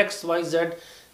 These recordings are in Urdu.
XYZ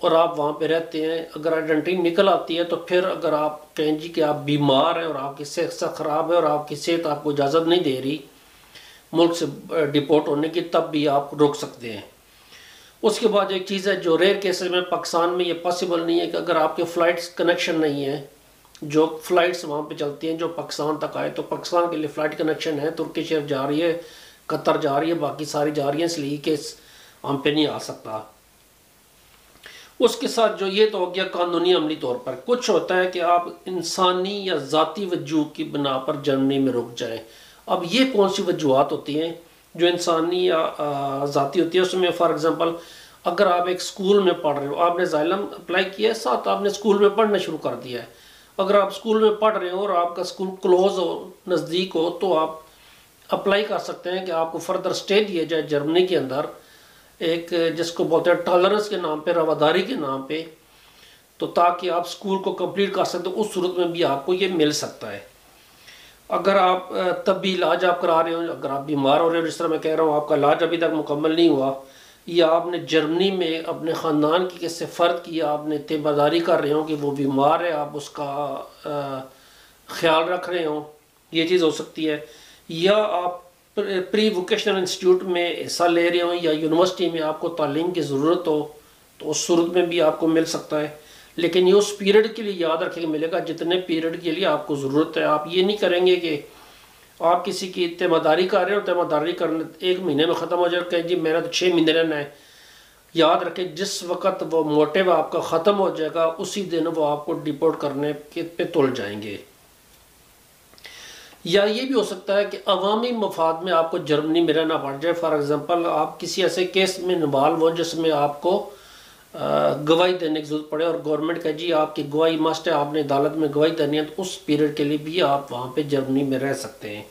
اور آپ وہاں پہ رہتے ہیں، اگر آئیڈینٹی نکل آتی ہے تو پھر اگر آپ کہیں جی کہ آپ بیمار ہیں اور آپ کی صحت خراب ہے اور آپ کی صحت آپ کو اجازت نہیں دے رہی ملک سے ڈپورٹ ہونے کی، تب بھی آپ روک سکتے ہیں۔ اس کے بعد ایک چیز ہے جو ریئر کیسز میں پاکستان میں یہ پاسبل نہیں ہے کہ اگر آپ کے فلائٹس کنیکشن نہیں ہے، جو فلائٹس وہاں پہ چلتی ہیں جو پاکستان تک آئے، تو پاکستان کے لیے فلائٹ کنیکشن ہے، ترکیش ایئر جا رہی ہے، قطر جا رہی ہے، باقی ساری جا رہی ہیں، اس لیے کہ ہم پہ نہیں آ سکتا۔ اس کے ساتھ جو یہ تو ہو گیا قانونی عملی طور پر، کچھ ہوتا ہے کہ آپ انسانی یا ذاتی وجوہ کی بنا پر جرمنی میں رک جائیں۔ اب یہ کون سی وجوہات ہوتی ہیں جو انسانی یا ذاتی ہوتی ہے؟ اس میں فار ایگزامپل اگر آپ ایک اسکول میں پڑھ رہے ہو، آپ نے اسائلم اپلائی کیا ہے، ساتھ آپ نے اسکول میں پڑھنا شروع کر دیا ہے، اگر آپ اسکول میں پڑھ رہے ہو اور آپ کا اسکول کلوز ہو، نزدیک ہو، تو آپ اپلائی کر سکتے ہیں کہ آپ کو فردر اسٹے دیا جائے جرمنی کے اندر، ایک جس کو بولتے ہیں ٹالرنس کے نام پہ، رواداری کے نام پہ، تو تاکہ آپ اسکول کو کمپلیٹ کر سکتے، اس صورت میں بھی آپ کو یہ مل سکتا ہے۔ اگر آپ طبی علاج آپ کرا رہے ہو، اگر آپ بیمار ہو رہے ہو، جس طرح میں کہہ رہا ہوں آپ کا علاج ابھی تک مکمل نہیں ہوا، یا آپ نے جرمنی میں اپنے خاندان کی کسی فرد کی آپ نے تیمارداری کر رہے ہوں کہ وہ بیمار ہے، آپ اس کا خیال رکھ رہے ہوں، یہ چیز ہو سکتی ہے۔ یا آپ پری ووکیشنل انسٹیٹیوٹ میں حصہ لے رہے ہوں یا یونیورسٹی میں آپ کو تعلیم کی ضرورت ہو، تو اس صورت میں بھی آپ کو مل سکتا ہے، لیکن یہ اس پیریڈ کے لیے یاد رکھیں کہ ملے گا جتنے پیریڈ کے لیے آپ کو ضرورت ہے۔ آپ یہ نہیں کریں گے کہ آپ کسی کی تیمارداری کر رہے ہو، تیمارداری کرنے 1 مہینے میں ختم ہو جائے، کہ جی میں نے تو 6 مہینے رہنا ہے۔ یاد رکھیں جس وقت وہ موٹیو آپ کا ختم ہو جائے گا، اسی دن وہ آپ کو ڈپورٹ کرنے پہ تل جائیں گے۔ یا یہ بھی ہو سکتا ہے کہ عوامی مفاد میں آپ کو جرمنی میں رہنا پڑ جائے، فار ایگزامپل آپ کسی ایسے کیس میں انوالو ہو جس میں آپ کو گواہی دینے کی ضرورت پڑے اور گورنمنٹ کا جی آپ کی گواہی مسٹ ہے، آپ نے عدالت میں گواہی دینی ہے، تو اس پیریڈ کے لیے بھی آپ وہاں پہ جرمنی میں رہ سکتے ہیں۔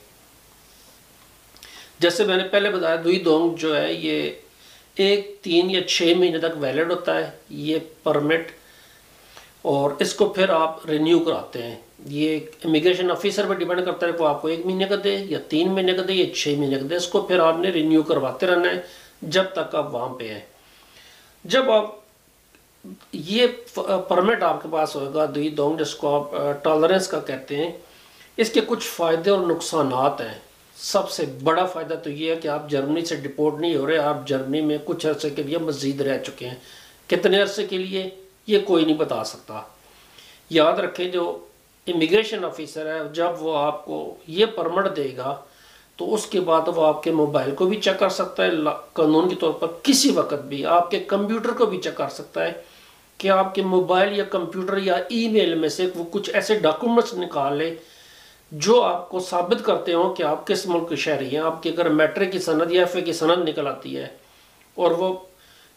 جیسے میں نے پہلے بتایا دوئی دونگ جو ہے یہ 1، 3 یا 6 مہینے تک ویلڈ ہوتا ہے یہ پرمٹ، اور اس کو پھر آپ رینیو کراتے ہیں۔ یہ امیگریشن آفیسر پہ ڈیپینڈ کرتا ہے کہ وہ آپ کو 1 مہینے کا دے یا 3 مہینے کا دے یا 6 مہینے کا دے، اس کو پھر آپ نے رینیو کرواتے رہنا ہے جب تک آپ وہاں پہ ہیں۔ جب آپ یہ پرمٹ آپ کے پاس ہوگا دوئی دونگ، جس کو آپ ٹالرنس کا کہتے ہیں، اس کے کچھ فائدے اور نقصانات ہیں۔ سب سے بڑا فائدہ تو یہ ہے کہ آپ جرمنی سے ڈپورٹ نہیں ہو رہے، آپ جرمنی میں کچھ عرصے کے لیے مزید رہ چکے ہیں۔ کتنے عرصے کے لیے یہ کوئی نہیں بتا سکتا۔ یاد رکھیں جو امیگریشن آفیسر ہے جب وہ آپ کو یہ پرمٹ دے گا تو اس کے بعد وہ آپ کے موبائل کو بھی چیک کر سکتا ہے، قانون کے طور پر کسی وقت بھی آپ کے کمپیوٹر کو بھی چیک کر سکتا ہے کہ آپ کے موبائل یا کمپیوٹر یا ای میل میں سے وہ کچھ ایسے ڈاکومنٹس نکال لے جو آپ کو ثابت کرتے ہوں کہ آپ کس ملک کے شہری ہیں۔ آپ کی اگر میٹرک کی سند یا ایف اے کی سند نکل آتی ہے اور وہ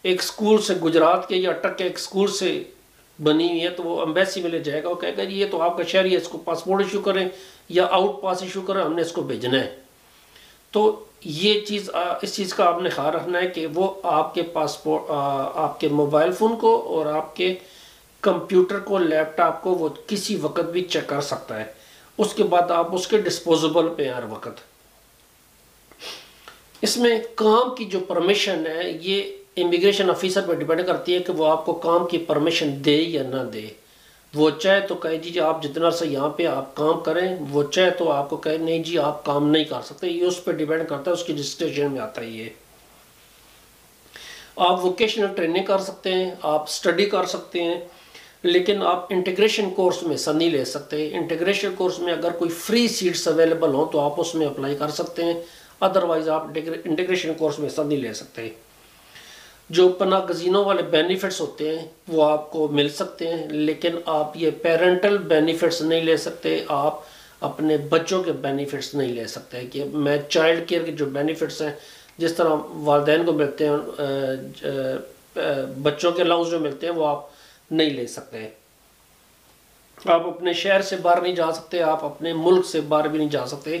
ایک سکول سے، گجرات کے یا اٹک کے ایک سکول سے بنی ہوئی ہے، تو وہ امبیسی میں لے جائے گا، وہ کہے گا یہ تو آپ کا شہری ہے، اس کو پاسپورٹ ایشو کریں یا آؤٹ پاس ایشو کریں، ہم نے اس کو بھیجنا ہے۔ تو یہ چیز، اس چیز کا آپ نے خیال رکھنا ہے کہ وہ آپ کے پاسپورٹ، آپ کے موبائل فون کو اور آپ کے کمپیوٹر کو، لیپ ٹاپ کو وہ کسی وقت بھی چیک کر سکتا ہے۔ اس کے بعد آپ اس کے ڈسپوزیبل پہ ہر وقت۔ اس میں کام کی جو پرمیشن ہے یہ امیگریشن آفیسر پر ڈیپینڈ کرتی ہے کہ وہ آپ کو کام کی پرمیشن دے یا نہ دے۔ وہ چاہے تو کہے جی آپ جتنا سے یہاں پہ آپ کام کریں، وہ چاہے تو آپ کو کہے نہیں جی آپ کام نہیں کر سکتے، یہ اس پہ ڈیپینڈ کرتا ہے، اس کی رجسٹریشن میں آتا ہے۔ یہ آپ ووکیشنل ٹریننگ کر سکتے ہیں، آپ سٹڈی کر سکتے ہیں، لیکن آپ انٹیگریشن کورس میں حصہ نہیں لے سکتے۔ انٹیگریشن کورس میں اگر کوئی فری سیٹس اویلیبل ہوں تو آپ اس میں اپلائی کر سکتے ہیں، ادروائز آپ انٹیگریشن کورس میں حصہ نہیں لے سکتے۔ جو پناہ گزینوں والے بینیفٹس ہوتے ہیں وہ آپ کو مل سکتے ہیں، لیکن آپ یہ پیرنٹل بینیفٹس نہیں لے سکتے، آپ اپنے بچوں کے بینیفٹس نہیں لے سکتے۔ کہ میں چائلڈ کیئر کے جو بینیفٹس ہیں جس طرح والدین کو ملتے ہیں، بچوں کے الاؤنس جو ملتے ہیں وہ آپ نہیں لے سکتے۔ آپ اپنے شہر سے باہر نہیں جا سکتے، آپ اپنے ملک سے باہر بھی نہیں جا سکتے،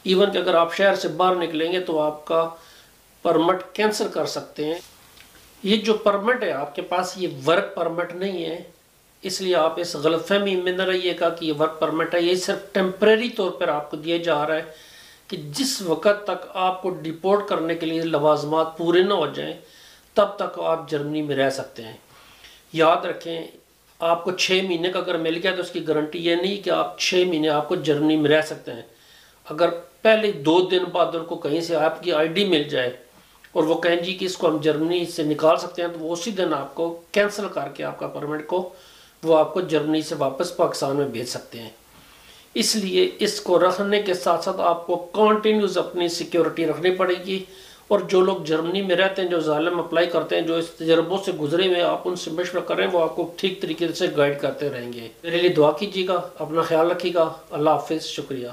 ایون کہ اگر آپ شہر سے باہر نکلیں گے تو آپ کا پرمٹ کینسل کر سکتے ہیں۔ یہ جو پرمٹ ہے آپ کے پاس یہ ورک پرمٹ نہیں ہے، اس لیے آپ اس غلط فہمی میں نہ رہیے گا کہ یہ ورک پرمٹ ہے۔ یہ صرف ٹیمپریری طور پر آپ کو دیا جا رہا ہے کہ جس وقت تک آپ کو ڈپورٹ کرنے کے لیے لوازمات پورے نہ ہو جائیں تب تک آپ جرمنی میں رہ سکتے ہیں۔ یاد رکھیں آپ کو 6 مہینے کا اگر مل گیا تو اس کی گارنٹی یہ نہیں کہ آپ 6 مہینے آپ کو جرمنی میں رہ سکتے ہیں. اگر پہلے 2 دن بعد ان کو کہیں سے آپ کی آئی ڈی مل جائے اور وہ کہیں جی کہ اس کو ہم جرمنی سے نکال سکتے ہیں، تو وہ اسی دن آپ کو کینسل کر کے آپ کا پرمٹ کو وہ آپ کو جرمنی سے واپس پاکستان میں بھیج سکتے ہیں. اس لیے اس کو رکھنے کے ساتھ ساتھ آپ کو کنٹینیوز اپنی سیکیورٹی رکھنی پڑے گی. اور جو لوگ جرمنی میں رہتے ہیں، جو ظالم اپلائی کرتے ہیں، جو اس تجربوں سے گزرے ہوئے، آپ ان سے مشورہ کریں، وہ آپ کو ٹھیک طریقے سے گائیڈ کرتے رہیں گے. میرے لیے دعا کیجیے گا، اپنا خیال رکھیے گا. اللہ حافظ، شکریہ.